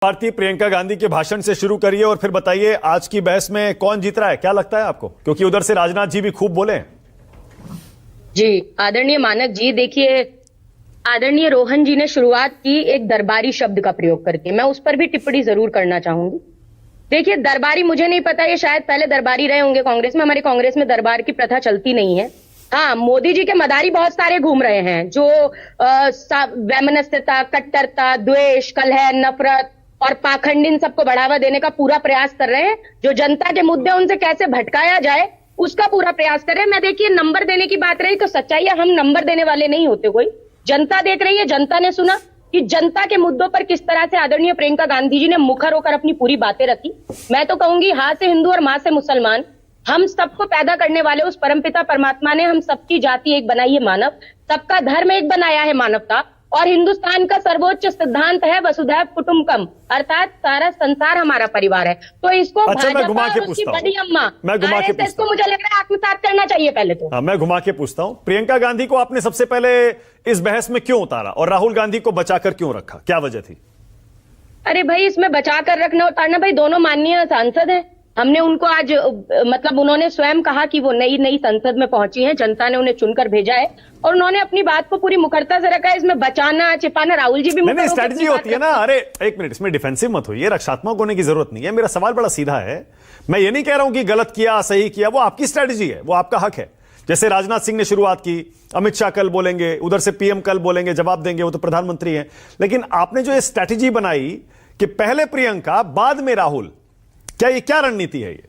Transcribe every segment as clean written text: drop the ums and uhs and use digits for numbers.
भारती प्रियंका गांधी के भाषण से शुरू करिए और फिर बताइए आज की बहस में कौन जीत रहा है, क्या लगता है आपको? क्योंकि उधर से राजनाथ जी भी खूब बोले हैं। जी, आदरणीय मानक जी, देखिए आदरणीय रोहन जी ने शुरुआत की एक दरबारी शब्द का प्रयोग करके। मैं उस पर भी टिप्पणी जरूर करना चाहूंगी। देखिए, दरबारी मुझे नहीं पता, ये शायद पहले दरबारी रहे होंगे कांग्रेस में। हमारी कांग्रेस में दरबार की प्रथा चलती नहीं है। हाँ, मोदी जी के मदारी बहुत सारे घूम रहे हैं जो वैमनस्यता, कट्टरता, द्वेष, कलह, नफरत और पाखंड इन सबको बढ़ावा देने का पूरा प्रयास कर रहे हैं। जो जनता के मुद्दे उनसे कैसे भटकाया जाए उसका पूरा प्रयास कर रहे हैं। मैं देखिए, नंबर देने की बात रही तो सच्चाई है, हम नंबर देने वाले नहीं होते कोई। जनता देख रही है, जनता ने सुना कि जनता के मुद्दों पर किस तरह से आदरणीय प्रियंका गांधी जी ने मुखर होकर अपनी पूरी बातें रखी। मैं तो कहूंगी, हां से हिंदू और मां से मुसलमान, हम सबको पैदा करने वाले उस परमपिता परमात्मा ने हम सबकी जाति एक बनाई है मानव, सबका धर्म एक बनाया है मानवता, और हिंदुस्तान का सर्वोच्च सिद्धांत है वसुधैव कुटुंबकम, अर्थात सारा संसार हमारा परिवार है। तो इसको भाजपा और उसकी बड़ी अम्मा आरएसएस को मुझे लग रहा है आत्मसात करना चाहिए पहले तो। हाँ, मैं घुमा के पूछता हूं, प्रियंका गांधी को आपने सबसे पहले इस बहस में क्यों उतारा और राहुल गांधी को बचाकर क्यों रखा, क्या वजह थी? अरे भाई, इसमें बचाकर रखना उतारना, भाई दोनों माननीय सांसद हैं। हमने उनको आज मतलब उन्होंने स्वयं कहा कि वो नई संसद में पहुंची हैं, जनता ने उन्हें चुनकर भेजा है और उन्होंने अपनी बात को पूरी मुखरता से रखा है। इसमें बचाना छिपाना, राहुल जी भी नहीं, स्ट्रेटजी होती है ना। अरे एक मिनट, इसमें डिफेंसिव मत होइए, रक्षात्मक होने की जरूरत नहीं है। मेरा सवाल बड़ा सीधा है, मैं ये नहीं कह रहा हूं कि गलत किया सही किया, वो आपकी स्ट्रेटजी है, वो आपका हक है। जैसे राजनाथ सिंह ने शुरुआत की, अमित शाह कल बोलेंगे, उधर से पीएम कल बोलेंगे, जवाब देंगे, वो तो प्रधानमंत्री हैं। लेकिन आपने जो ये स्ट्रेटजी बनाई कि पहले प्रियंका बाद में राहुल, क्या रणनीति है ये?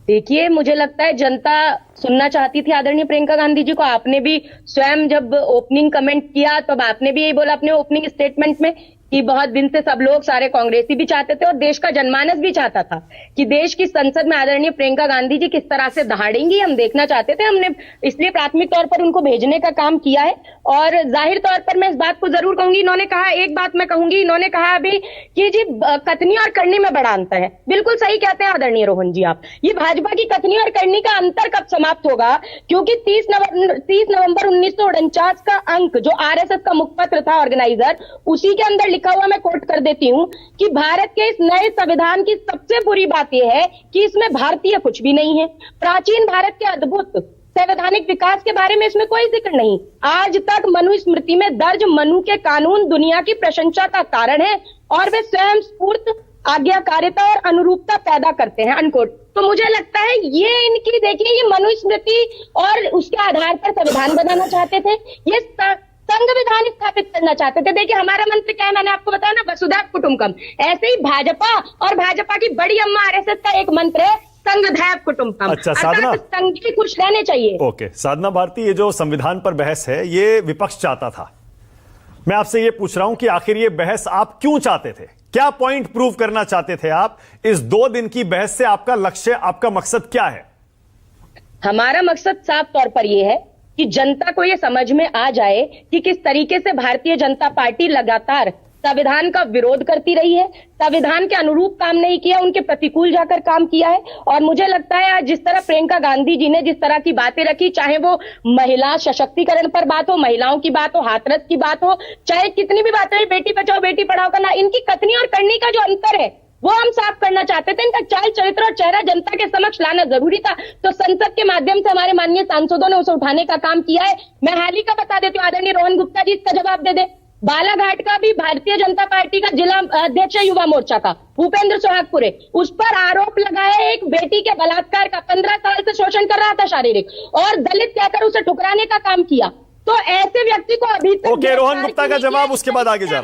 देखिए, मुझे लगता है जनता सुनना चाहती थी आदरणीय प्रियंका गांधी जी को। आपने भी स्वयं जब ओपनिंग कमेंट किया तब आपने भी यही बोला अपने ओपनिंग स्टेटमेंट में कि बहुत दिन से सब लोग, सारे कांग्रेसी भी चाहते थे और देश का जनमानस भी चाहता था कि देश की संसद में आदरणीय प्रियंका गांधी जी किस तरह से दहाड़ेंगी, हम देखना चाहते थे। हमने इसलिए प्राथमिक तौर पर उनको भेजने का काम किया है। और जाहिर तौर पर मैं इस बात को जरूर कहूंगी, इन्होंने कहा, एक बात मैं कहूंगी, इन्होंने कहा अभी कि जी कथनी और करनी में बड़ा अंतर है। बिल्कुल सही कहते हैं आदरणीय रोहन जी आप। ये भाजपा की कथनी और करनी का अंतर कब समाप्त होगा? क्योंकि 30 नवंबर 1949 का अंक जो आरएसएस का मुखपत्र था ऑर्गेनाइजर, उसी के अंदर लिखा हुआ, मैं कोट कर देती हूं कि भारत के इस नए संविधान की सबसे बुरी बात यह है कि इसमें भारतीय कुछ भी नहीं है। प्राचीन भारत के अद्भुत संवैधानिक विकास के बारे में इसमें कोई जिक्र नहीं। आज तक मनुस्मृति में दर्ज मनु के कानून दुनिया की प्रशंसा का कारण है और वे स्वयं स्फूर्त, आज्ञाकारिता और अनुरूपता पैदा करते हैं, अनकोट। तो मुझे लगता है ये इनकी, देखिए, ये मनुस्मृति और उसके आधार पर संविधान बनाना चाहते थे, ये संविधान स्थापित करना चाहते थे। देखिए, हमारा मंत्र क्या है, मैंने आपको बताया ना, वसुधैव कुटुंबकम। ऐसे ही भाजपा और भाजपा की बड़ी अम्मा आरएसएस का एक मंत्र है, संघधैव कुटुंबकम। अच्छा साधना, संघ की खुश रहने चाहिए। ओके साधना भारती, ये जो संविधान पर बहस है ये विपक्ष चाहता था। मैं आपसे ये पूछ रहा हूं कि आखिर ये बहस आप क्यों चाहते थे? क्या पॉइंट प्रूव करना चाहते थे आप? इस 2 दिन की बहस से आपका लक्ष्य, आपका मकसद क्या है? हमारा मकसद साफ तौर पर यह है कि जनता को यह समझ में आ जाए कि किस तरीके से भारतीय जनता पार्टी लगातार संविधान का विरोध करती रही है, संविधान के अनुरूप काम नहीं किया, उनके प्रतिकूल जाकर काम किया है। और मुझे लगता है आज जिस तरह प्रियंका गांधी जी ने जिस तरह की बातें रखी, चाहे वो महिला सशक्तिकरण पर बात हो, महिलाओं की बात हो, हाथरस की बात हो, चाहे कितनी भी बातें, बेटी बचाओ बेटी पढ़ाओ करना, इनकी कथनी और करनी का जो अंतर है वो हम साफ करना चाहते थे। इनका चाल चरित्र और चेहरा जनता के समक्ष लाना जरूरी था। तो संसद के माध्यम से हमारे माननीय सांसदों ने उसे उठाने का काम किया है। मैं हाल ही का बता देती हूँ, आदरणीय रोहन गुप्ता जी इसका जवाब दे दे। बालाघाट का भी भारतीय जनता पार्टी का जिला अध्यक्ष युवा मोर्चा का भूपेंद्र सोहागपुरे, उस पर आरोप लगाया एक बेटी के बलात्कार का, 15 साल से शोषण कर रहा था शारीरिक, और दलित कहकर उसे ठुकराने का काम किया। तो ऐसे व्यक्ति को अभी तक ओके, रोहन गुप्ता का जवाब, उसके बाद आगे जा रहा हूं।